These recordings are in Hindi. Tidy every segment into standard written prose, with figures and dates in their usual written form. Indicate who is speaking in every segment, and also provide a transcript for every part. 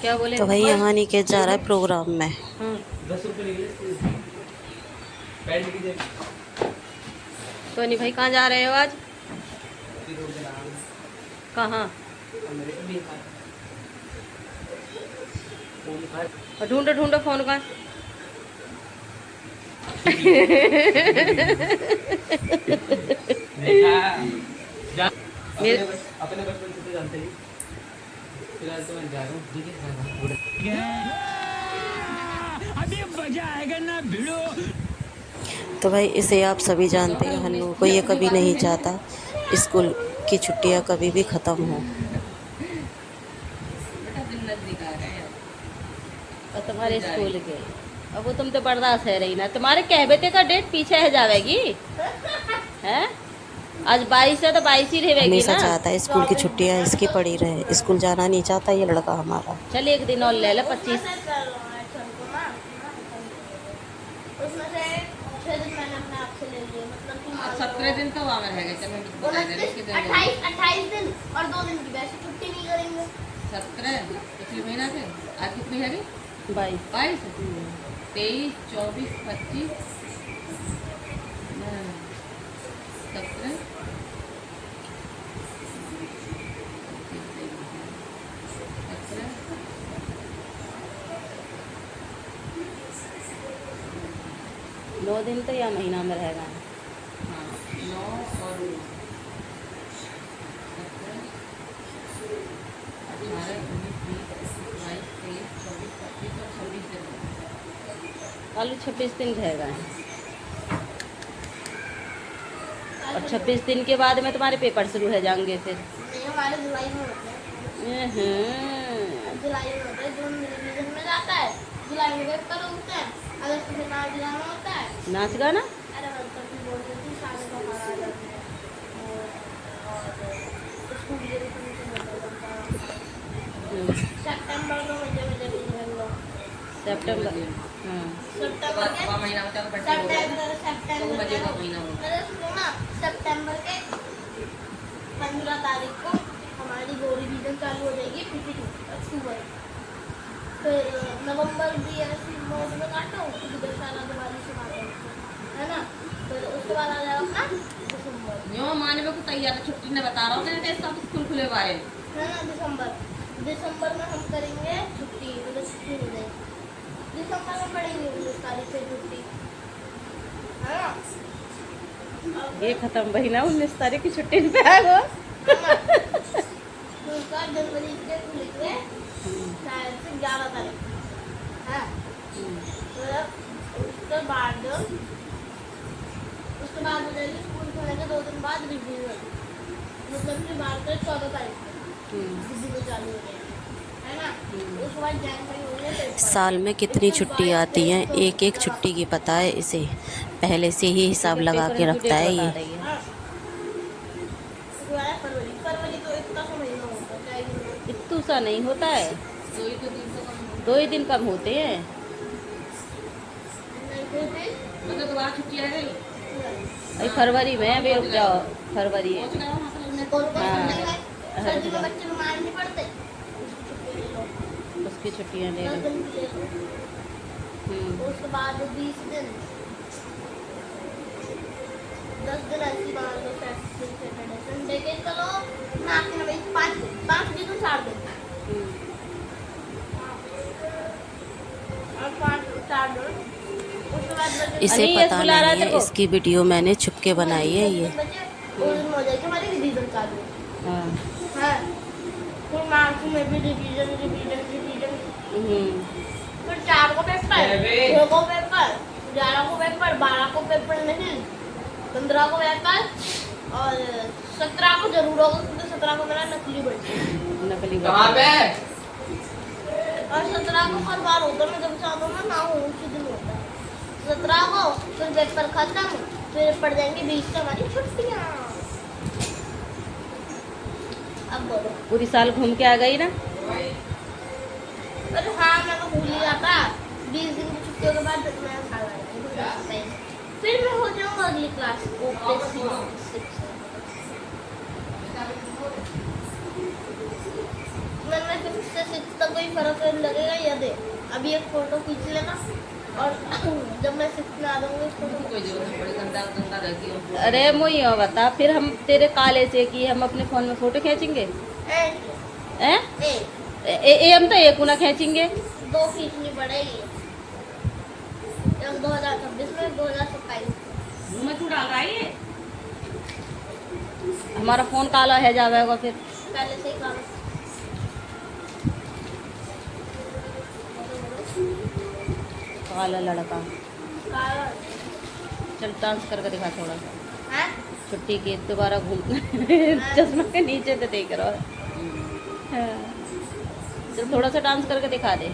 Speaker 1: क्या बोले?
Speaker 2: तो भाई यहाँ निकेत जा रहा है प्रोग्राम में।
Speaker 1: हाँ।
Speaker 3: 10 रुपये बैठ लीजिए।
Speaker 1: तो नहीं भाई, कहाँ जा रहे हो आज? कहाँ? और ढूंढो ढूंढो फोन का। मेरे
Speaker 3: अपने बचपन से तो जानते ही। फिलहाल तो मैं जा रहा हूँ, ठीक है। अभी मजा आएगा ना भिड़ो।
Speaker 2: तो भाई इसे आप सभी जानते हैं, हन्नू को ये कभी नहीं चाहता स्कूल की छुट्टियाँ कभी भी ख़त्म हो।
Speaker 1: बेटा दिन नजदीक आ गए हैं। और तुम्हारे स्कूल के अब वो तुम तो बर्दाश्त है रही ना, तुम्हारे कहबेते का डेट पीछे है जाएगी है। आज 22 है तो 22 ही रहेगी
Speaker 2: हमेशा
Speaker 1: ना।
Speaker 2: चाहता है स्कूल की छुट्टियाँ इसकी पड़ी रहे, स्कूल जाना नहीं चाहता ये लड़का हमारा।
Speaker 1: चल एक दिन और ले लो 25।
Speaker 4: उसमें से 6 दिन मैंने अपने आप से ले लिए, मतलब कि
Speaker 1: 17 दिन तो वहाँ रहेगा। चल मैं बता दे रही हूँ
Speaker 4: 28 दिन और 2 दिन की वैसे छुट्टी नहीं करेंगे।
Speaker 1: 17 पिछले महीना से आज कितनी है?
Speaker 2: 22
Speaker 1: 22 23 24 25 17 9 दिन तो या महीना में रहेगा। हाँ 9 और 17 18 19 20 22 23 24 25 और 26 दिन कल 26 दिन रहेगा। और 26 दिन के बाद में तुम्हारे पेपर शुरू हो जाएंगे फिर।
Speaker 4: नहीं, हमारे जुलाई में होते हैं। जुलाई में होता है, जून रिवीजन में जाता है, जुलाई में पेपर होते हैं, अगस्त में नाच गाना होता है।
Speaker 1: नाच गाना?
Speaker 4: अरे मतलब कि बोल रही थी शादी का हमारा आ जाते हैं और स्कूल के भी फंक्शन होता है। सितंबर में मजे मजे भी हम लोग।
Speaker 1: सितंबर। हाँ
Speaker 4: सितंबर के
Speaker 1: महीना होता है
Speaker 4: सितंबर
Speaker 1: मजे का महीना होता है।
Speaker 4: अरे सुनो ना, सितंबर के 15 तारीख को हमारी वो रिवीजन चालू हो जाएगी 52 अक्टूबर। फिर नवंबर भी ऐसी मौज में काटो, दशहरा दिवाली से काटो, है ना। फिर उसके बाद आ जाएगा अपना दिसंबर।
Speaker 1: यो माने को तैयार छुट्टी ने बता रहा हूँ तेरे सब स्कूल खुले बारे में,
Speaker 4: है ना। दिसंबर में हम करेंगे छुट्टी, मतलब छुट्टी हो जाएगी दिसंबर में, पड़ेगी 19 तारीख से छुट्टी, है ना।
Speaker 1: ये खत्म महीना 19 तारीख की छुट्टी पे है वो।
Speaker 4: उसका जनवरी के खुलेंगे शायद से 11 तारीख, है। उसके बाद हो जाएगी स्कूल खुलने के 2 दिन बाद रिवीजन, मतलब कि 14 तारीख को रिवीजन चालू हो जाएगी, है ना। उसके बाद जनवरी हो जाएगी।
Speaker 2: साल में कितनी छुट्टी आती हैं एक एक छुट्टी की पता है इसे, पहले से ही हिसाब लगा के रखता है ये।
Speaker 4: फरवरी तो इतना सा महीना होता है,
Speaker 1: इतू सा नहीं होता है, 2 ही दिन कम होते हैं। मतलब दोबारा छुट्टी आ गई अभी फरवरी में, अभी रुक जाओ फरवरी है।
Speaker 4: सर्दी में बच्चे बीमार नहीं पड़ते,
Speaker 1: उसकी छुट्टियाँ ले
Speaker 4: 10
Speaker 1: लो।
Speaker 4: दिन की ले लो। उसके बाद 20 दिन 10 दिन ऐसी मान लो, सैटरडे संडे के चलो ना, 5 दिन तो 4 दिन और 4 दिन। उसके बाद
Speaker 2: इसे पता नहीं है, इसकी वीडियो मैंने छुपके बनाई है ये।
Speaker 4: उस दिन हो जाएगी हमारी रिवीजन चालू,
Speaker 1: हाँ
Speaker 4: है। फिर मार्च में भी रिवीजन। फिर 4 को पेपर, 6 को पेपर, 11 को पेपर, 12 को पेपर नहीं, 15 को पेपर और 17 को जरूर होगा, क्योंकि 17 को मेरा नकली
Speaker 1: नकली
Speaker 3: कहाँ पे?
Speaker 4: और 17 को हर बार होता है, मैं जब चाहता हूँ ना हो उसी दिन होता है 17 को। फिर पेपर खत्म, फिर पड़ जाएंगे 20 से हमारी छुट्टियाँ। अब बोलो।
Speaker 1: पूरी साल घूम के आ गई ना।
Speaker 4: अरे हाँ, मैं तो भूल ही जाता। 20 दिन की छुट्टियों के बाद मैं साल आ जाएगी, फिर मैं हो जाऊँगा अगली क्लास मैंने 5th से सिक्स तक कोई फर्क नहीं लगेगा। ये दे अभी एक फोटो खींच लेना और जब मैं सिक्स में आ जाऊंगी इस फोटो
Speaker 3: कोई जरूरत नहीं पड़ी, गंदा गंदा रहती हो।
Speaker 1: अरे मुझे ये बता, फिर हम तेरे काले से की हम अपने फोन में फोटो खींचेंगे? हैं? हम तो एक ना खींचेंगे।
Speaker 4: दो खींचनी पड़ेगी, एक 2026 में, 2027
Speaker 3: मुंह में क्यों डाल रहा है ये?
Speaker 1: हमारा फोन काला है जाएगा फिर।
Speaker 4: पहले से ही काम।
Speaker 1: काला लड़का। चल डांस करके दिखा थोड़ा सा।
Speaker 4: हैं?
Speaker 1: छुट्टी की दोबारा घूम चश्मा के नीचे तो देख रहा है। हाँ। चल थोड़ा सा डांस करके दिखा दे।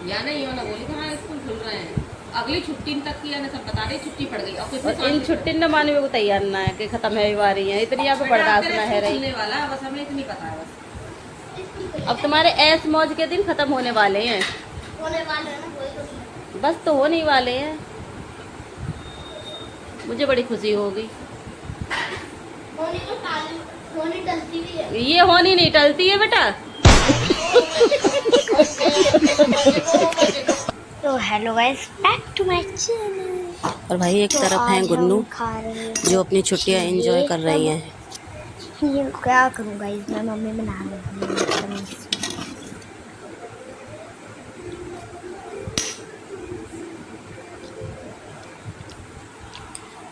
Speaker 3: या नहीं हो ना बोली कि हाँ स्कूल खुल रहे हैं, अगली छुट्टी तक की, या सब बता रही छुट्टी पड़ गई। और
Speaker 1: और इन छुट्टी न मानने को तैयार ना है कि खत्म है रही है, इतनी यहाँ पे बर्दाश्त ना है रही।
Speaker 3: खुलने वाला है, बस हमें इतनी पता है बस।
Speaker 1: अब तुम्हारे ऐश मौज के दिन खत्म होने वाले हैं।
Speaker 4: होने वाले हैं ना, वही तो।
Speaker 1: बस तो होने वाले हैं। मुझे बड़ी खुशी होगी।
Speaker 4: होनी तो होनी डलती भी है।
Speaker 1: ये होनी नहीं टलती है बेटा।
Speaker 4: तो hello guys, back to my channel.
Speaker 2: और भाई एक तरफ हैं गुन्नू जो अपनी छुट्टियां एंजॉय कर रही हैं।
Speaker 4: ये क्या करूँ गाइस, मैं मम्मी बना रही हूँ।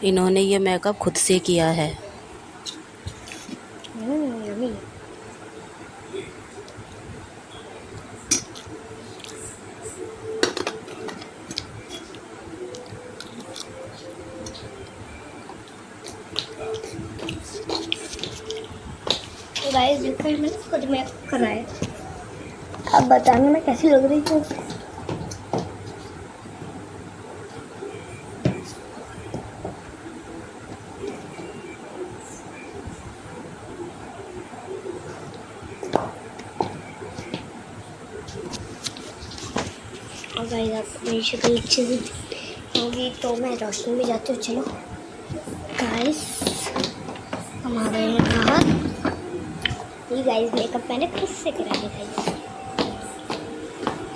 Speaker 2: इन्होंने ये मेकअप खुद से किया है।
Speaker 4: यम्मी। तो गाइस देखो, मैंने खुद मेकअप करा है। अब बताना मैं कैसी लग रही हूँ। और गाइस आप मेरी शक्ल अच्छे से होगी तो मैं रोशनी में जाती हूँ। चलो गाइस, हमारे यहाँ ये गाइस मेकअप मैंने खुद से करा है गाइस।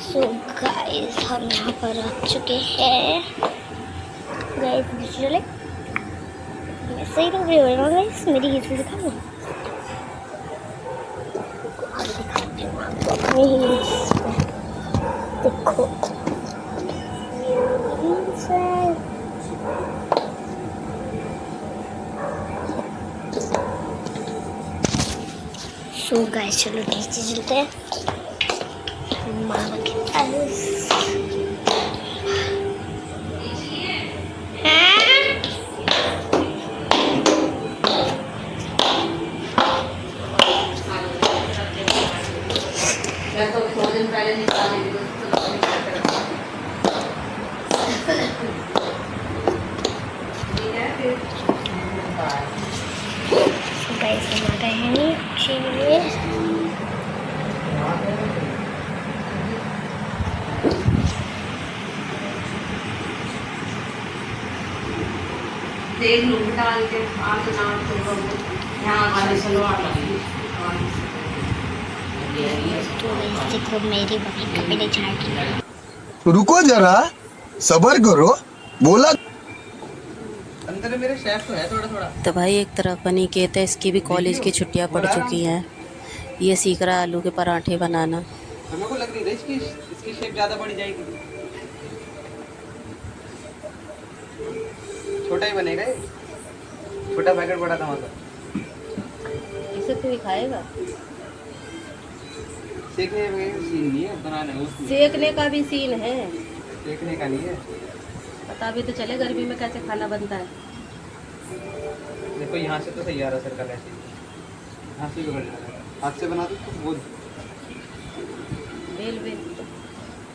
Speaker 4: सो गाइस हम यहाँ पर आ चुके हैं गाइस। चले मैं सही लग रही हूँ गाइस, मेरी हिस्से दिखाऊँ दिखाती हूँ आपको अपनी हील्स में। देखो हील्स है। सो गाइस चलो नीचे चलते हैं। मामा के पास
Speaker 3: मैं तो 2 दिन पहले निकाल दी थी,
Speaker 4: गाइस हम आ गए हैं नीचे में।
Speaker 3: तेल लूंगी डाल के आग नाम तो यहाँ आने चलो
Speaker 4: तो गाइस देखो मेरी बड़ी कपड़े झाड़ी।
Speaker 5: रुको जरा, सबर करो, बोला।
Speaker 3: अंदर मेरे शेफ तो है थोड़ा थोड़ा।
Speaker 2: तो भाई एक तरफ अनिकेत है, इसकी भी कॉलेज की छुट्टियां पड़ चुकी हैं। ये सीख रहा है आलू के पराठे बनाना।
Speaker 3: हमें को लग रही है इसकी शेप ज़्यादा बड़ी जाएगी। छोटा ही बनेगा ये, छोटा पैकेट बड़ा टमाटर।
Speaker 1: इसे तू ही खाएगा?
Speaker 3: सेकने में सीन नहीं है, बनाना है उसमें।
Speaker 1: सेकने का भी सीन है।
Speaker 3: सेकने का नहीं है।
Speaker 1: पता भी तो चले गर्मी में कैसे खाना बनता है।
Speaker 3: देखो यहाँ से तो सही आ रहा सर्कल ऐसे, यहाँ से बिगड़ जा रहा है। हाथ से बना दो तो वो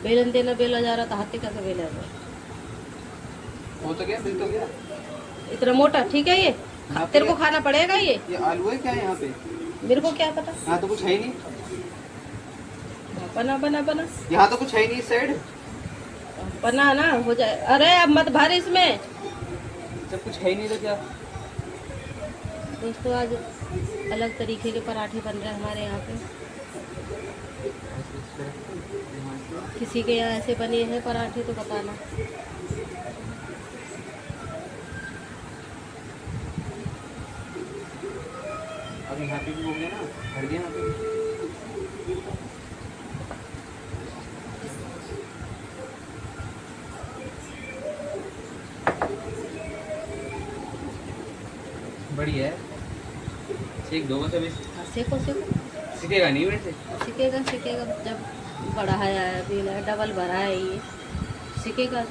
Speaker 1: बेलन देना बेला जा रहा था, हाथी कैसे बेला जा रहा?
Speaker 3: हो तो गया, बिल तो गया।
Speaker 1: इतना मोटा ठीक है ये? तेरे को खाना पड़ेगा ये
Speaker 3: आलू है क्या यहाँ पे?
Speaker 1: मेरे को क्या पता।
Speaker 3: यहाँ तो कुछ है ही नहीं।
Speaker 1: बना बना बना,
Speaker 3: यहाँ तो कुछ है ही नहीं इस साइड।
Speaker 1: बना ना हो जाए। अरे अब मत भर इसमें।
Speaker 3: जब कुछ है ही नहीं तो क्या?
Speaker 1: दोस्तों आज अलग तरीके के पराठे बन रहे हैं हमारे यहाँ पे। किसी के यहाँ ऐसे बने हैं पराठे तो बताना।
Speaker 3: अब यहाँ पे भी हो गया ना, भर गया यहाँ पे भी। बढ़िया है, सीख दो बस अभी।
Speaker 1: सेको सेको,
Speaker 3: सीखेगा नहीं वैसे।
Speaker 1: सीखेगा सीखेगा, जब बढ़ा है अभी डबल भरा है ये, सीखेगा।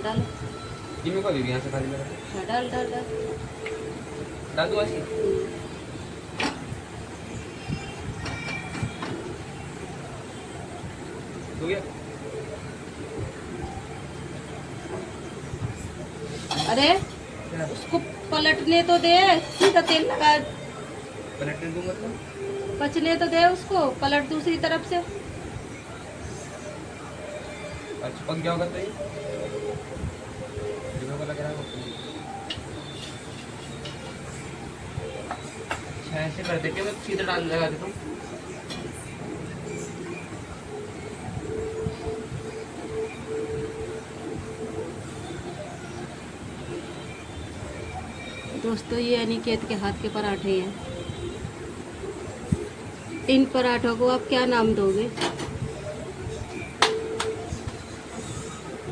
Speaker 1: डाल
Speaker 3: ये मेरे को अभी भी यहाँ से खाली लगा।
Speaker 1: हाँ, डाल डाल डाल।
Speaker 3: डाल दो ऐसे। हो गया।
Speaker 1: अरे उसको पलटने तो दे, सीधा तेल लगा।
Speaker 3: पलटने दूँ मतलब?
Speaker 1: पचने तो दे उसको, पलट दूसरी तरफ से।
Speaker 3: अच्छा पक क्या होगा तो ये? जो लग रहा है अच्छा ऐसे कर देते, मैं सीधा डाल लगा देता हूँ।
Speaker 1: दोस्तों ये अनिकेत के हाथ के पराठे हैं। इन पराठों को आप क्या नाम दोगे?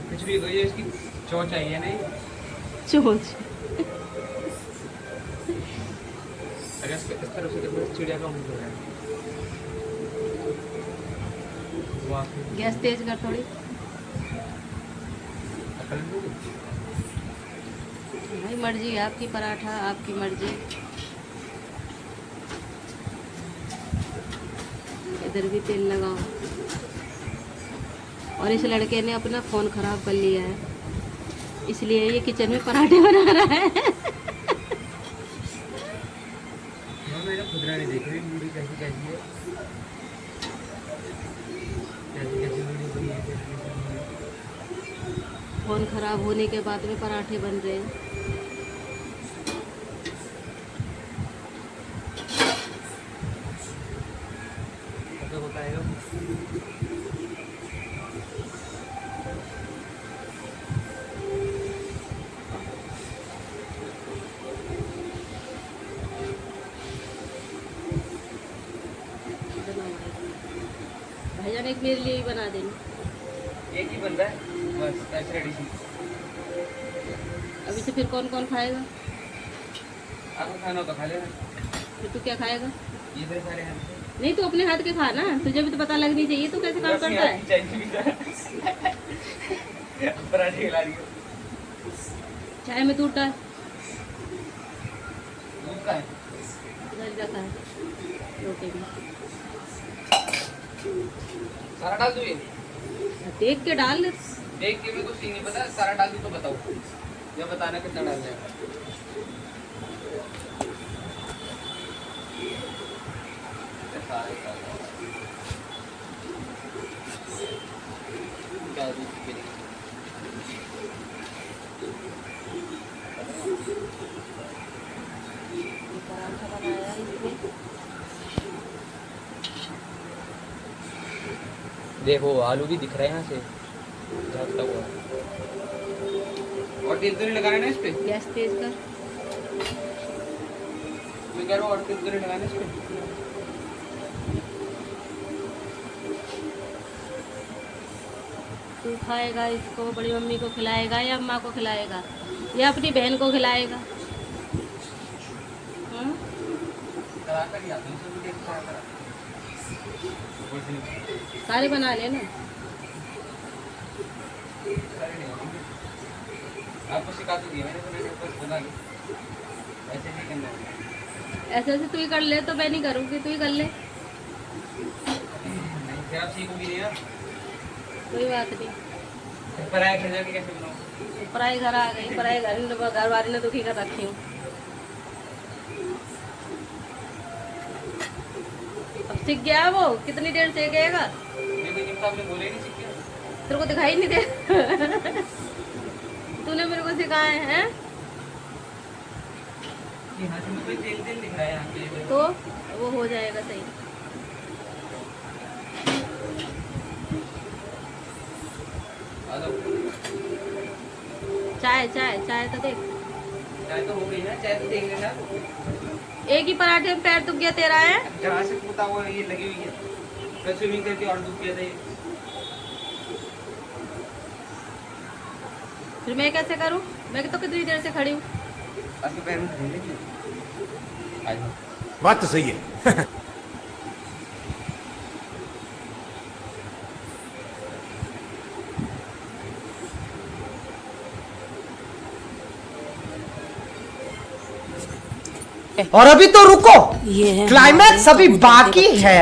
Speaker 3: कुछ भी कोई इसकी चोट चाहिए नहीं।
Speaker 1: चोंच।
Speaker 3: अगर इस तरह से देखो चिड़िया का मुंह हो रहा है। वाह
Speaker 1: गैस तेज कर थोड़ी। भाई मर्जी है आपकी, पराठा आपकी मर्जी। इधर भी तेल लगाओ। और इस लड़के ने अपना फ़ोन ख़राब कर लिया है, इसलिए ये किचन में पराठे बना रहा है।
Speaker 3: मैंने खुदरा नहीं देख रही मूवी कैसी कैसी है, कैसी कैसी मूवी बनी है, कैसी कैसी बनी है।
Speaker 1: फ़ोन ख़राब होने के बाद में पराठे बन रहे हैं।
Speaker 3: ऐसा होता है
Speaker 1: भाईजान एक मेरे लिए ही बना देना।
Speaker 3: एक ही बन रहा है बस, ऐसे रेडी सी।
Speaker 1: अभी से फिर कौन कौन खाएगा?
Speaker 3: आपको खाना हो तो खा लेना।
Speaker 1: फिर तू क्या खाएगा?
Speaker 3: ये मेरे सारे हैं।
Speaker 1: नहीं तो अपने हाथ के खा ना, तुझे भी तो पता लगनी चाहिए तू कैसे काम करता है।
Speaker 3: पराठे खिला रही हो।
Speaker 1: चाय में दूध डाल।
Speaker 3: दूध का है?
Speaker 1: उधर रखा है रोटी में।
Speaker 3: सारा डाल दूँ ये?
Speaker 1: देख के डाल।
Speaker 3: देख के मेरे को सीन नहीं पता, सारा डाल दूँ तो बताओ, या बताना कितना डालना है।
Speaker 1: पराठा बनाया इसमें।
Speaker 3: देखो आलू भी दिख रहे हैं यहाँ से झाँकता हुआ। और तेल तो नहीं लगाना ना इस पे?
Speaker 1: गैस तेज कर।
Speaker 3: मैं कह रहा हूँ और तेल तो नहीं लगाना इस पे?
Speaker 1: तू खाएगा इसको, बड़ी मम्मी को खिलाएगा या अम्मा को खिलाएगा या अपनी बहन को खिलाएगा?
Speaker 3: कराकर ही आते हैं, सब देख करा।
Speaker 1: सारे बना लेना।
Speaker 3: आपको सिखा तो दिया मैंने, तो मैंने बस बना ली। ऐसे नहीं करना है।
Speaker 1: ऐसे ऐसे तू ही कर ले तो मैं नहीं करूँगी, तू ही कर ले।
Speaker 3: नहीं फिर आप सीखोगी नहीं यार।
Speaker 1: कोई बात नहीं।
Speaker 3: पराया घर जाके कैसे बनाऊँ?
Speaker 1: पराई घर आ गई, पराई घर वाले ने दुखी कर रखी हूँ। अब सीख गया वो, कितनी देर सीखेगा?
Speaker 3: लेकिन जब आपने बोले नहीं सीखे।
Speaker 1: तेरे को दिखाई नहीं दे। तूने मेरे को सिखाए हैं।
Speaker 3: यहाँ से मुझे तेल तेल दिख रहा है यहाँ पे।
Speaker 1: तो वो हो जाएगा सही।
Speaker 3: आ जाओ।
Speaker 1: चाय चाय चाय तो देख,
Speaker 3: चाय तो हो गई ना, चाय तो देख लेना।
Speaker 1: एक ही पराठे में पैर दुख गया तेरा है।
Speaker 3: जहाँ से कूदा वो ये लगी हुई है, कल स्विमिंग करके और दुख गया था ये।
Speaker 1: फिर मैं कैसे करूं? मैं तो कितनी देर से खड़ी हूँ।
Speaker 3: आपके पैर में धुल लगी। आ जाओ।
Speaker 6: बात तो सही है।
Speaker 7: और अभी तो रुको,
Speaker 2: ये है
Speaker 7: क्लाइमैक्स
Speaker 2: हमारे
Speaker 7: अभी
Speaker 2: कबूतर के
Speaker 7: बाकी
Speaker 2: बच्चे।
Speaker 7: है।